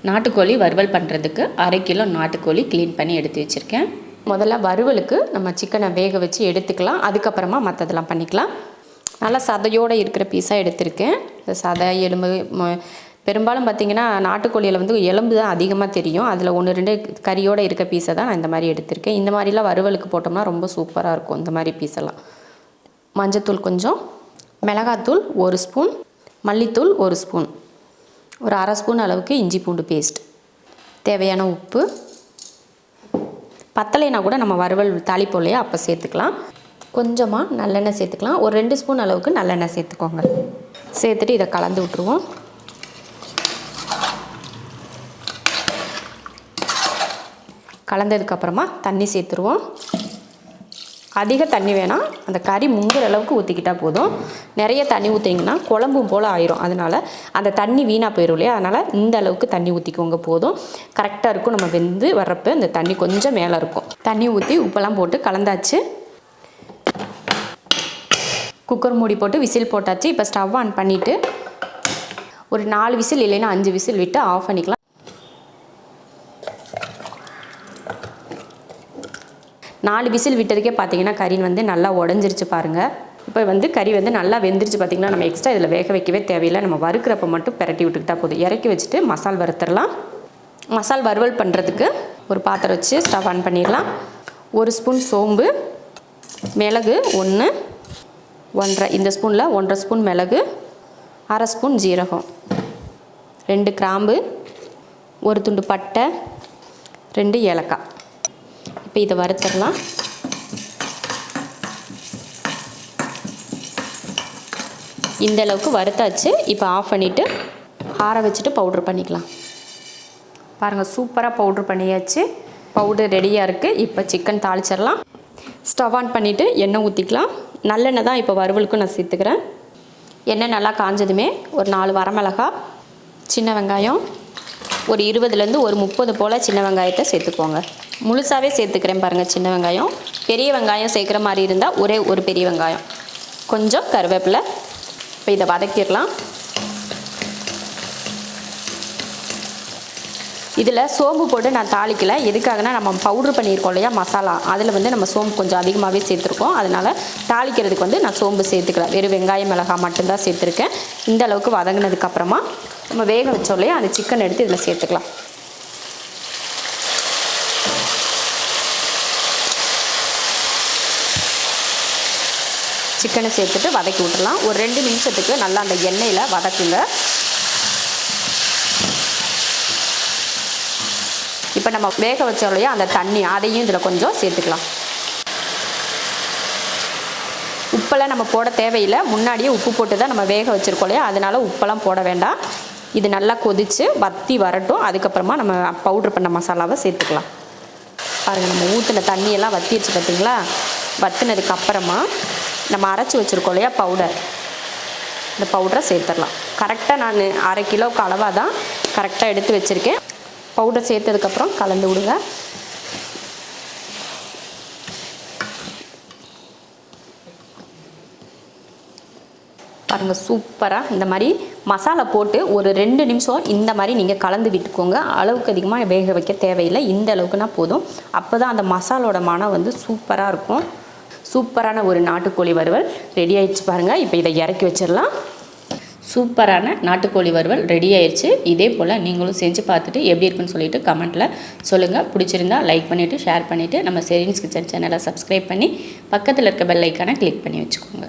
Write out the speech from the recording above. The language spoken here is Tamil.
நாட்டுக்கோழி வறுவல் பண்ணுறதுக்கு 1/2 கிலோ நாட்டுக்கோழி க்ளீன் பண்ணி எடுத்து வச்சுருக்கேன். முதல்ல வறுவலுக்கு நம்ம சிக்கனை வேக வச்சு எடுத்துக்கலாம். அதுக்கப்புறமா மற்றதெல்லாம் பண்ணிக்கலாம். நல்லா சதையோடு இருக்கிற பீஸாக எடுத்திருக்கேன். இந்த சதை எலும்பு பெரும்பாலும் பார்த்திங்கன்னா நாட்டுக்கோழியில் வந்து எலும்பு தான் அதிகமாக தெரியும். அதில் 1-2 கறியோடு இருக்க பீஸை தான் நான் இந்த மாதிரி எடுத்திருக்கேன். இந்த மாதிரிலாம் வறுவலுக்கு போட்டோம்னா ரொம்ப சூப்பராக இருக்கும். இந்த மாதிரி பீஸெல்லாம் மஞ்சத்தூள் கொஞ்சம், மிளகாத்தூள் 1 ஸ்பூன், மல்லித்தூள் 1 ஸ்பூன், ஒரு 1/2 ஸ்பூன் அளவுக்கு இஞ்சி பூண்டு பேஸ்ட், தேவையான உப்பு, பத்தலைனா கூட நம்ம வறுவல் தாளிப்போம் இல்லையா, அப்போ சேர்த்துக்கலாம். கொஞ்சமாக நல்லெண்ணெய் சேர்த்துக்கலாம். ஒரு 2 ஸ்பூன் அளவுக்கு நல்லெண்ணெய் சேர்த்துக்கோங்க. சேர்த்துட்டு இதை கலந்து விட்ருவோம். கலந்ததுக்கப்புறமா தண்ணி சேர்த்துருவோம். அதிக தண்ணி வேணாம், அந்த கறி முங்குற அளவுக்கு ஊற்றிக்கிட்டால் போதும். நிறைய தண்ணி ஊற்றிங்கன்னா குழம்பும் போல் ஆயிரும். அதனால் அந்த தண்ணி வீணாக போயிடும் இல்லையா, அதனால் இந்த அளவுக்கு தண்ணி ஊற்றிக்கோங்க போதும். கரெக்டாக இருக்கும். நம்ம வெந்து வர்றப்போ இந்த தண்ணி கொஞ்சம் மேலே இருக்கும். தண்ணி ஊற்றி உப்பெல்லாம் போட்டு கலந்தாச்சு. குக்கர் மூடி போட்டு விசில் போட்டாச்சு. இப்போ ஸ்டவ் ஆன் பண்ணிவிட்டு ஒரு 4 விசில் இல்லைன்னா 5 விசில் விட்டு ஆஃப் பண்ணிக்கலாம். நாலு விசில் விட்டதுக்கே பார்த்தீங்கன்னா கறி வந்து நல்லா உடஞ்சிருச்சு பாருங்கள். இப்போ வந்து கறி வந்து நல்லா வெந்துருச்சு பார்த்திங்கன்னா. நம்ம எக்ஸ்ட்ரா இதில் வேக வைக்கவே தேவையில்லை. நம்ம வறுக்கிறப்ப மட்டும் பிரட்டி விட்டுக்கிட்டால் போதும். இறக்கி வச்சுட்டு மசால் வறுத்துடலாம். மசால் வறுவல் பண்ணுறதுக்கு ஒரு பாத்திரம் வச்சு ஸ்டவ் ஆன் பண்ணிடலாம். 1 ஸ்பூன் சோம்பு, மிளகு 1, 1.5 இந்த ஸ்பூனில் 1.5 ஸ்பூன் மிளகு, 1/2 ஸ்பூன் ஜீரகம், 2 கிராம்பு, 1 துண்டு பட்டை, 2 ஏலக்காய். இப்போ இதை வறுத்துடலாம். இந்த அளவுக்கு வறுத்தாச்சு. இப்போ ஆஃப் பண்ணிவிட்டு ஆற வச்சுட்டு பவுட்ரு பண்ணிக்கலாம். பாருங்கள், சூப்பராக பவுட்ரு பண்ணியாச்சு. பவுடர் ரெடியாக இருக்குது. இப்போ சிக்கன் தாளிச்சிடலாம். ஸ்டவ் ஆன் பண்ணிவிட்டு எண்ணெய் ஊற்றிக்கலாம். நல்லெண்ணெய் தான் இப்போ வறுவலுக்கும் நான் சேர்த்துக்கிறேன். எண்ணெய் நல்லா காஞ்சதுமே ஒரு 4 வரமிளகாய், சின்ன வெங்காயம் ஒரு 20லேருந்து ஒரு 30 போல் சின்ன வெங்காயத்தை சேர்த்துக்கோங்க. முழுசாகவே சேர்த்துக்கிறேன் பாருங்கள். சின்ன வெங்காயம், பெரிய வெங்காயம் சேர்க்குற மாதிரி இருந்தால் ஒரே ஒரு பெரிய வெங்காயம், கொஞ்சம் கருவேப்பிலை. இப்போ இதை வதக்கிடலாம். இதில் சோம்பு போட்டு நான் தாளிக்கலை. எதுக்காகனா நம்ம பவுட்ரு பண்ணியிருக்கோம் இல்லையா மசாலா, அதில் வந்து நம்ம சோம்பு கொஞ்சம் அதிகமாகவே சேர்த்துருக்கோம். அதனால் தாளிக்கிறதுக்கு வந்து நான் சோம்பு சேர்த்துக்கிறேன். வெறும் வெங்காயம் மிளகாய் மட்டும்தான் சேர்த்துருக்கேன். இந்த அளவுக்கு வதங்கினதுக்கப்புறமா நம்ம வேக வச்சோம் இல்லையா, அந்த சிக்கன் எடுத்து இதில் சேர்த்துக்கலாம். சிக்கனை சேர்த்துட்டு வதக்கி விட்டுடலாம். ஒரு 2 நிமிஷத்துக்கு நல்லா அந்த எண்ணெயில் வதக்குங்க. இப்போ நம்ம வேக வச்சோம் இல்லையா அந்த தண்ணி, அதையும் இதில் கொஞ்சம் சேர்த்துக்கலாம். உப்பெல்லாம் நம்ம போட தேவையில்லை. முன்னாடியே உப்பு போட்டு தான் நம்ம வேக வச்சுருக்கோம் இல்லையா, அதனால் உப்பெல்லாம் போட வேண்டாம். இது நல்லா கொதித்து வற்றி வரட்டும். அதுக்கப்புறமா நம்ம பவுட்ரு பண்ண மசாலாவை சேர்த்துக்கலாம். பாருங்கள், நம்ம ஊற்றின தண்ணியெல்லாம் வற்றிடுச்சு பார்த்தீங்களா. வற்றினதுக்கப்புறமா நம்ம அரைச்சி வச்சுருக்கோம் இல்லையா பவுடர், இந்த பவுடரை சேர்த்துடலாம். கரெக்டாக நான் 1/2 கிலோவுக்கு அளவாக தான் கரெக்டாக எடுத்து வச்சுருக்கேன். பவுடர் சேர்த்ததுக்கப்புறம் கலந்து விடுங்க. பாருங்கள், சூப்பராக இந்த மாதிரி மசாலா போட்டு ஒரு 2 நிமிஷம் இந்த மாதிரி நீங்கள் கலந்து விட்டுக்கோங்க. அளவுக்கு அதிகமாக வேக வைக்க தேவையில்லை. இந்த அளவுக்குனா போதும். அப்போ தான் அந்த மசாலோட மனம் வந்து சூப்பராக இருக்கும். சூப்பரான ஒரு நாட்டுக்கோழி வறுவல் ரெடி ஆயிடுச்சு பாருங்கள். இப்போ இதை இறக்கி வச்சிடலாம். சூப்பரான நாட்டுக்கோழி வறுவல் ரெடி ஆயிடுச்சு. இதே போல் நீங்களும் செஞ்சு பார்த்துட்டு எப்படி இருக்குன்னு சொல்லிட்டு கமெண்ட்டில் சொல்லுங்கள். பிடிச்சிருந்தா லைக் பண்ணிவிட்டு ஷேர் பண்ணிவிட்டு நம்ம ஷெரின்ஸ் கிச்சன் சேனலை சப்ஸ்கிரைப் பண்ணி பக்கத்தில் இருக்க பெல் ஐக்கானை கிளிக் பண்ணி வச்சுக்கோங்க.